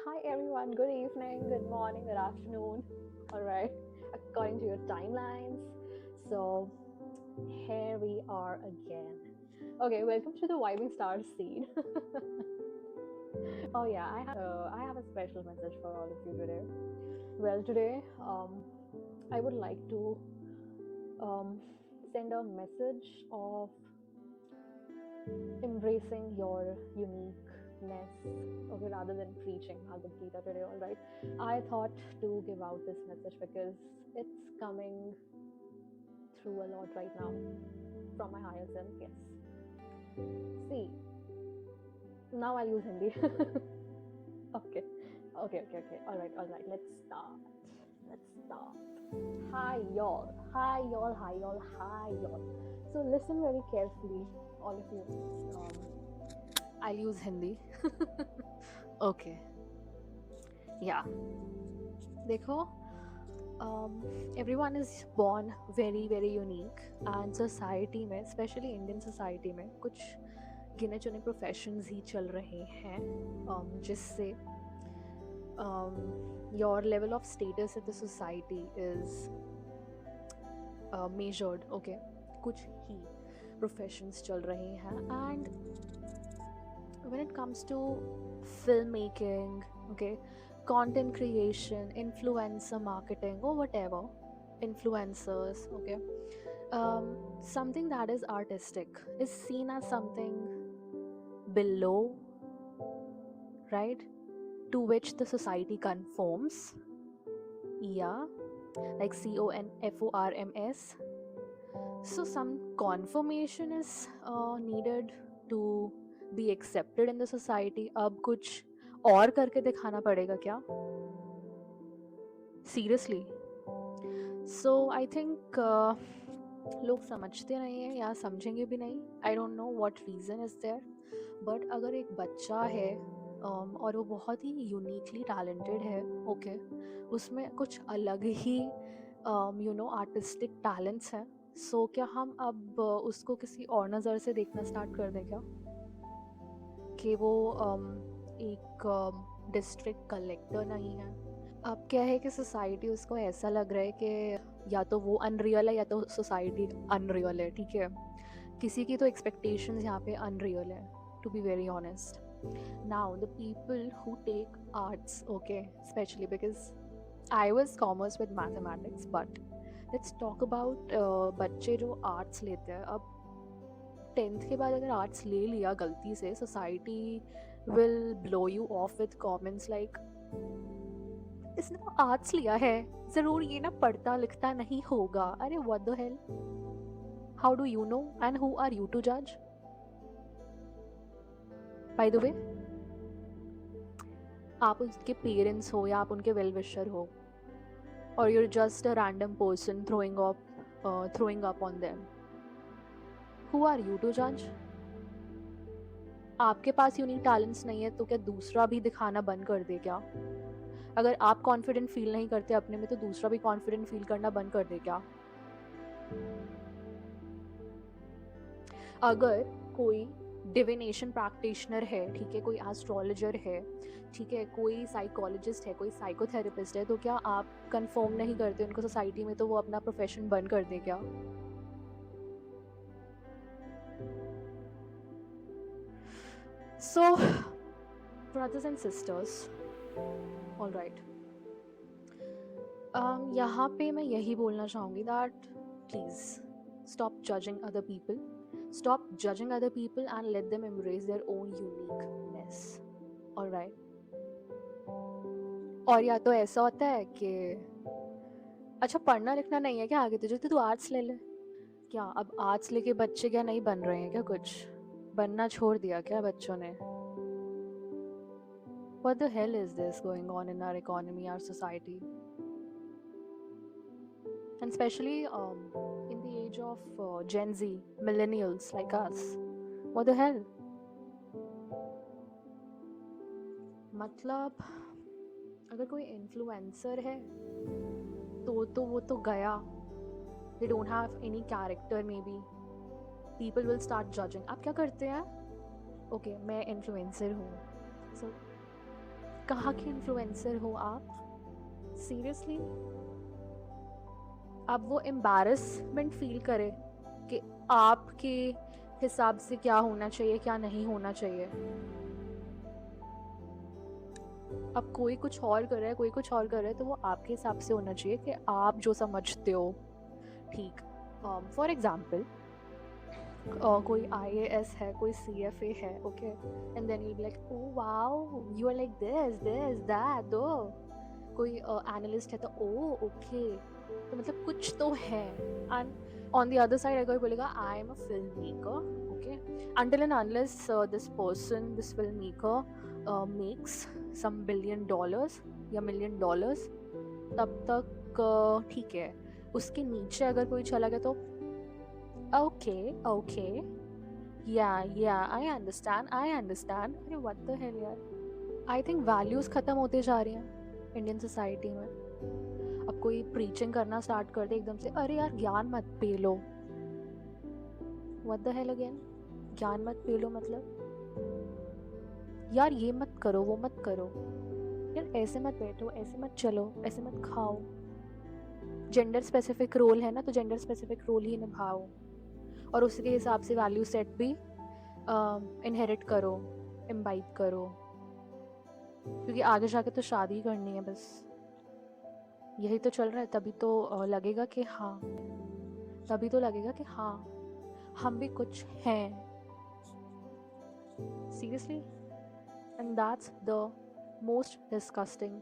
Hi everyone, good evening, good morning, good afternoon. All right, according to your timelines. So here we are again. Okay, welcome to the Vibing Stars seed. Oh yeah, I have a special message for all of you today. Well, today I would like to um, send a message of embracing your uniqueness, okay, rather than preaching Bhagavad Gita today. All right, I thought to give out this message because it's coming through a lot right now from my higher self. Yes, see, now I'll use Hindi. Okay, okay. All right, let's start. Hi y'all, hi y'all, hi y'all, hi y'all. So listen very carefully, all of you. I'll use Hindi. Okay, yeah. देखो, everyone is born very unique and society में, especially Indian society में, कुछ गिने चुने professions ही चल रहे हैं जिससे your level of status in the society is measured. Okay, कुछ ही प्रोफेशंस चल रहे हैं and when it comes to filmmaking, okay, content creation, influencer marketing, or whatever, influencers, okay, something that is artistic is seen as something below, right, to which the society conforms. Yeah, like CONFORMS. So some confirmation is needed to be accepted in the society. अब कुछ और करके दिखाना पड़ेगा क्या? Seriously. So I think लोग समझते नहीं हैं या समझेंगे भी नहीं. I don't know what reason is there. But अगर एक बच्चा है और वो बहुत ही यूनिकली टैलेंटेड है, ओके, उसमें कुछ अलग ही आर्टिस्टिक टैलेंट्स हैं. सो क्या हम अब उसको किसी और नज़र से देखना स्टार्ट कर दें क्या? कि वो एक डिस्ट्रिक्ट कलेक्टर नहीं है. अब क्या है कि सोसाइटी उसको ऐसा लग रहा है कि या तो वो अनरियल है या तो सोसाइटी अनरियल है. ठीक है, किसी की तो एक्सपेक्टेशंस यहाँ पे अनरियल है, to be very honest. Now the people who take arts, okay, specially because I was commerce with mathematics, but let's talk about बच्चे जो आर्ट्स लेते हैं. अब 10th के बाद अगर आर्ट्स ले लिया गलती से, society will blow you of with comments like इसने तो आर्ट्स लिया है, जरूर ये ना पढ़ता लिखता नहीं होगा. अरे what the hell, how do you know and who are you to जज? बाय द वे, आप उसके पेरेंट्स हो या आप उनके वेल विशर हो, और you're just a random person throwing up on them. Who are you to judge? आपके पास यूनिक टैलेंट्स नहीं है तो क्या दूसरा भी दिखाना बंद कर दे क्या? अगर आप कॉन्फिडेंट फील नहीं करते अपने में तो दूसरा भी कॉन्फिडेंट फील करना बंद कर दे क्या? अगर कोई डिविनेशन प्रैक्टिशनर है, ठीक है, कोई एस्ट्रोलॉजर है, ठीक है, कोई साइकोलॉजिस्ट है, कोई साइकोथेरेपिस्ट है, तो क्या आप कंफर्म नहीं करते उनको सोसाइटी में तो वो अपना प्रोफेशन बंद कर दे क्या? So, brothers and sisters, all right. यहाँ पे मैं यही बोलना चाहूँगी that please stop judging other people. Stop judging other people and let them embrace their own uniqueness. All right. और या तो ऐसा होता है कि अच्छा पढ़ना लिखना नहीं है क्या आगे तुझे, तो तू आर्ट्स ले ले. क्या अब आर्ट्स लेके बच्चे क्या नहीं बन रहे हैं क्या? कुछ बनना छोड़ दिया क्या बच्चों ने? What the hell is this going on in our economy, our society? And especially in the age of Gen Z, millennials like us. What the hell? मतलब अगर कोई इन्फ्लुएंसर है तो वो तो गया. They don't have any character maybe. People will start judging. आप क्या करते हैं? Okay, मैं इन्फ्लुएंसर हूँ. So कहाँ के इन्फ्लुएंसर हो आप? सीरियसली? आप वो एम्बैरसमेंट फील करें कि आपके हिसाब से क्या होना चाहिए, क्या नहीं होना चाहिए। अब कोई कुछ और कर रहा है, कोई कुछ और कर रहा है, तो वो आपके हिसाब से होना चाहिए कि आप जो समझते हो ठीक। फॉर एग्जाम्पल, कोई IAS है, कोई CFA है, okay, and then you be like, oh wow, you are like this that though. कोई एनालिस्ट है तो ओ ओके, तो मतलब कुछ तो है। And on the other side अगर कोई बोलेगा I am a film maker, okay, until and unless this filmmaker makes some $1 billion या $1 million, तब तक ठीक है। उसके नीचे अगर कोई चला गया तो ओके, या आई अंडरस्टैंड। अरे व्हाट द हेल यार। आई थिंक वैल्यूज खत्म होते जा रही हैं इंडियन सोसाइटी में। अब कोई प्रीचिंग करना स्टार्ट कर दे एकदम से, अरे यार ज्ञान मत P low. What the hello again? ज्ञान मत पी लो मतलब यार ये मत करो, वो मत करो, यार ऐसे मत बैठो, ऐसे मत चलो, ऐसे मत खाओ। जेंडर स्पेसिफिक रोल है ना, तो जेंडर स्पेसिफिक रोल ही निभाओ और उसके हिसाब से वैल्यू सेट भी इनहेरिट करो, इम्बाइब करो, क्योंकि आगे जाके तो शादी करनी है बस। यही तो चल रहा है। तभी तो लगेगा कि हाँ, तभी तो लगेगा कि हाँ हम भी कुछ हैं। Seriously, and that's the most disgusting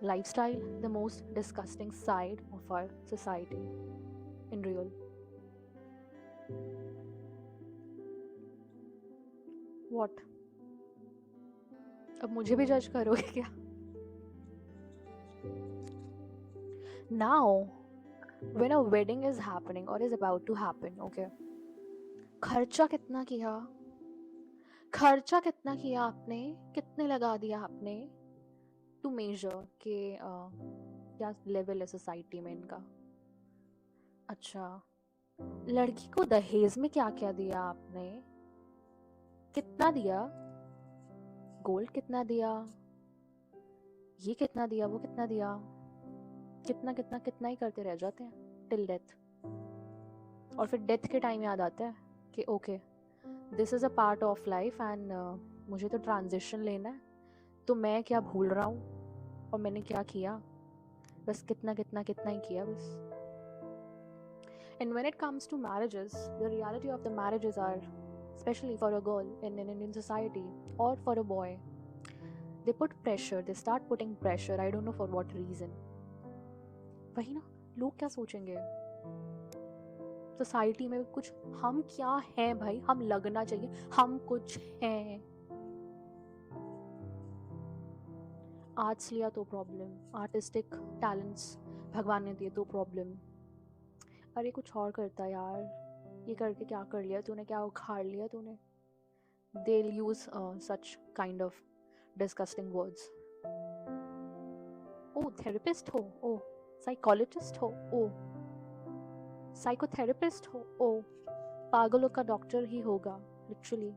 lifestyle, the most disgusting side of our society in real. What? अब मुझे भी जज करोगे क्या? Now, when a wedding is happening or is about to happen, okay, खर्चा कितना किया? खर्चा कितना किया आपने? कितने लगा दिया आपने? टू मेजर के क्या लेवल है सोसाइटी में इनका। अच्छा, लड़की को दहेज में क्या क्या दिया आपने? कितना दिया? गोल्ड कितना दिया? ये कितना दिया, वो कितना दिया? कितना कितना कितना ही करते रह जाते हैं टिल डेथ। और फिर डेथ के टाइम याद आता है कि okay, this is a part of life and मुझे तो ट्रांजिशन लेना है, तो मैं क्या भूल रहा हूँ और मैंने क्या किया, बस कितना कितना कितना ही किया बस। And when it comes to marriages, the reality of the marriages are, especially for a girl in an Indian society or for a boy, they put pressure, they start putting pressure, I don't know for what reason. वही ना, लोग क्या सोचेंगे society में कुछ, हम क्या हैं भाई, हम लगना चाहिए हम कुछ हैं। आर्ट्स लिया तो प्रॉब्लम, आर्टिस्टिक टैलेंट्स भगवान ने दिए तो प्रॉब्लम। अरे कुछ और करता यार, ये करके क्या कर लिया तूने, क्या उखाड़ लिया तूने। they'll use such kind of disgusting words. Oh, therapist हो, oh, psychologist हो, oh, psychotherapist हो, oh, पागलों का डॉक्टर ही होगा, literally.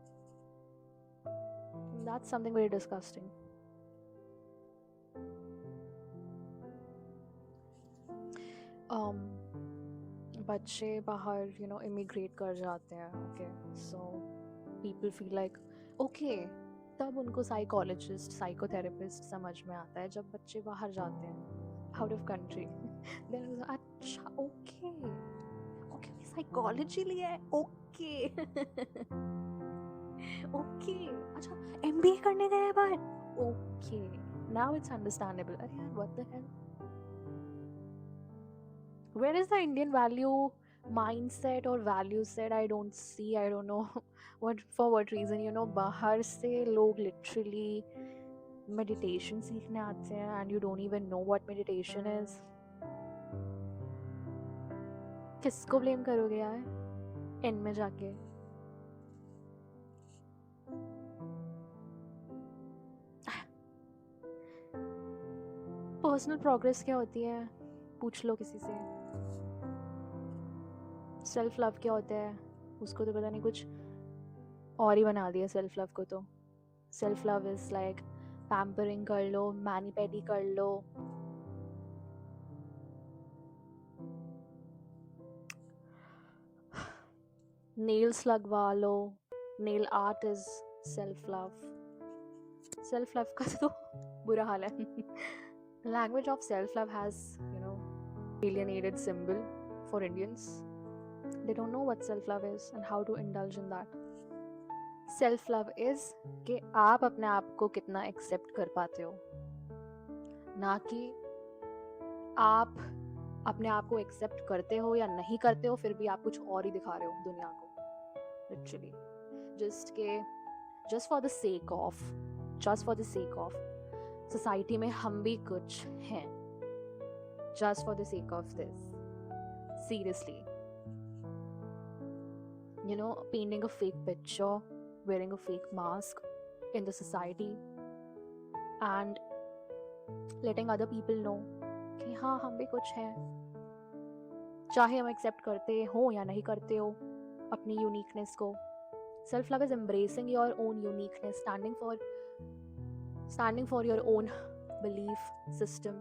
That's something very disgusting. बच्चे बाहर इमिग्रेट कर जाते हैं, okay, so people feel like okay, तब उनको साइकोलॉजिस्ट साइकोथेरेपिस्ट समझ में आता है जब बच्चे बाहर जाते हैं आउट ऑफ कंट्री। देन अच्छा ओके ओके, साइकोलॉजी लिया है, ओके ओके, अच्छा MBA करने गए हैं बाहर, ओके, नाउ इट्स अंडरस्टैंडेबल। अरे यार what the hello, where is the Indian value mindset or value set? I don't see, I don't know what for what reason, बाहर से लोग literally meditation सीखने आते हैं and you don't even know what meditation is. किसको blame करोगे यार end में जाके? personal progress क्या होती है पूछ लो किसी से। सेल्फ लव क्या होता है उसको तो पता नहीं, कुछ और ही बना दिया सेल्फ लव को। तो self love is like pampering कर लो, मैनी पेडी कर लो, नेल्स लगवा लो. Nail art is self love. Self love का तो बुरा हाल है. Language of self love has, alienated symbol for Indians. They don't know what self love is and how to indulge in that. Self love is कि आप अपने आप को कितना एक्सेप्ट कर पाते हो, ना कि आप अपने आप को एक्सेप्ट करते हो या नहीं करते हो फिर भी आप कुछ और ही दिखा रहे हो दुनिया को. Literally just for the sake of society में हम भी कुछ हैं, just for the sake of this. Seriously, painting a fake picture, wearing a fake mask in the society and letting other people know कि हाँ हम भी कुछ हैं, चाहे हम एक्सेप्ट करते हो या नहीं करते हो अपनी यूनिकनेस को. Self love is embracing your own uniqueness, standing for your own belief system,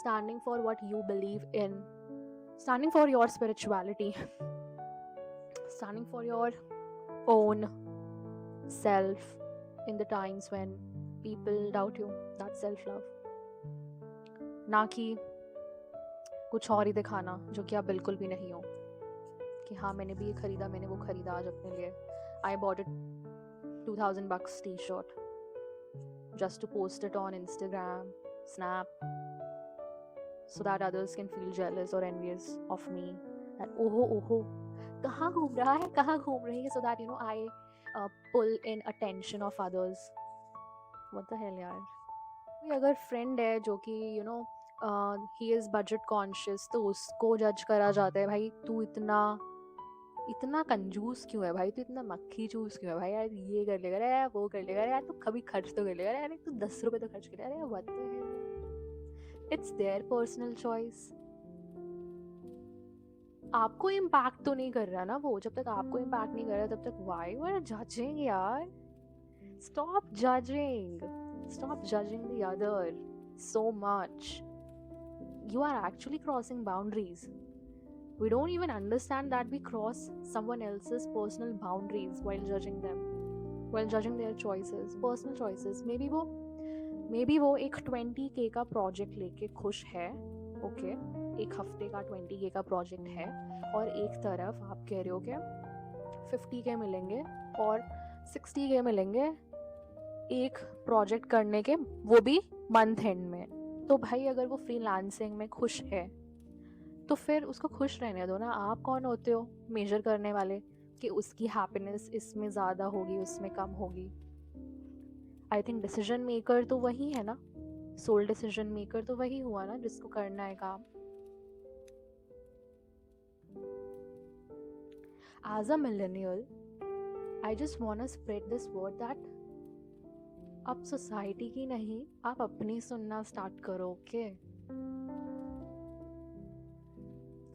standing for what you believe in, standing for your spirituality, standing for your own self in the times when people doubt you. That's self love. ना कि कुछ और ही दिखाना जो कि आप बिल्कुल भी नहीं हो, कि हाँ मैंने भी ये खरीदा, मैंने वो खरीदा आज अपने लिए. I bought a $2,000 t-shirt just to post it on Instagram, Snap, so that others can feel jealous or envious of me. That ओहो कहाँ घूम रहा है, कहाँ घूम रही है, so that I pull in attention of others. What the hell यार. कोई अगर फ्रेंड है जो कि he is budget conscious तो उसको जज करा जाता है, भाई तू इतना कंजूस क्यों है भाई, तू इतना मक्खी चूस क्यों है भाई, यार ये कर लेगा यार, वो कर लेगा यार, तू कभी खर्च तो कर लेगा यार, तू 10 रुपए तो खर्च कर यार. What the hello. It's their personal choice. आपको इम्पैक्ट तो नहीं कर रहा ना वो. जब तक आपको इम्पैक्ट नहीं कर रहा तब तक व्हाई यू आर जजिंग यार. Stop judging the other so much. You are actually crossing boundaries. We don't even understand that we cross someone else's personal boundaries while judging them, while judging their choices, personal choices. maybe वो एक 20K का project लेके खुश है, okay, एक हफ्ते का 20K का प्रोजेक्ट है, और एक तरफ आप कह रहे हो कि 50K मिलेंगे और 60K मिलेंगे एक प्रोजेक्ट करने के, वो भी मंथ एंड में. तो भाई अगर वो फ्रीलांसिंग में खुश है तो फिर उसको खुश रहने दो ना. आप कौन होते हो मेजर करने वाले कि उसकी हैप्पीनेस इसमें ज़्यादा होगी, उसमें कम होगी. आई थिंक डिसीजन मेकर तो वही है ना, सोल डिसीजन मेकर तो वही हुआ ना जिसको करना है काम. As a millennial I just want to spread this word that अब सोसाइटी की नहीं, आप अपनी सुनना स्टार्ट करो. ओके,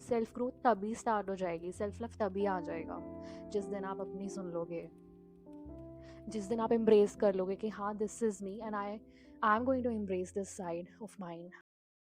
सेल्फ ग्रोथ तभी स्टार्ट हो जाएगी, सेल्फ लव तभी आ जाएगा जिस दिन आप अपनी सुन लोगे, जिस दिन आप एम्ब्रेस कर लोगे कि हाँ this is me and I am going to embrace this side of mind.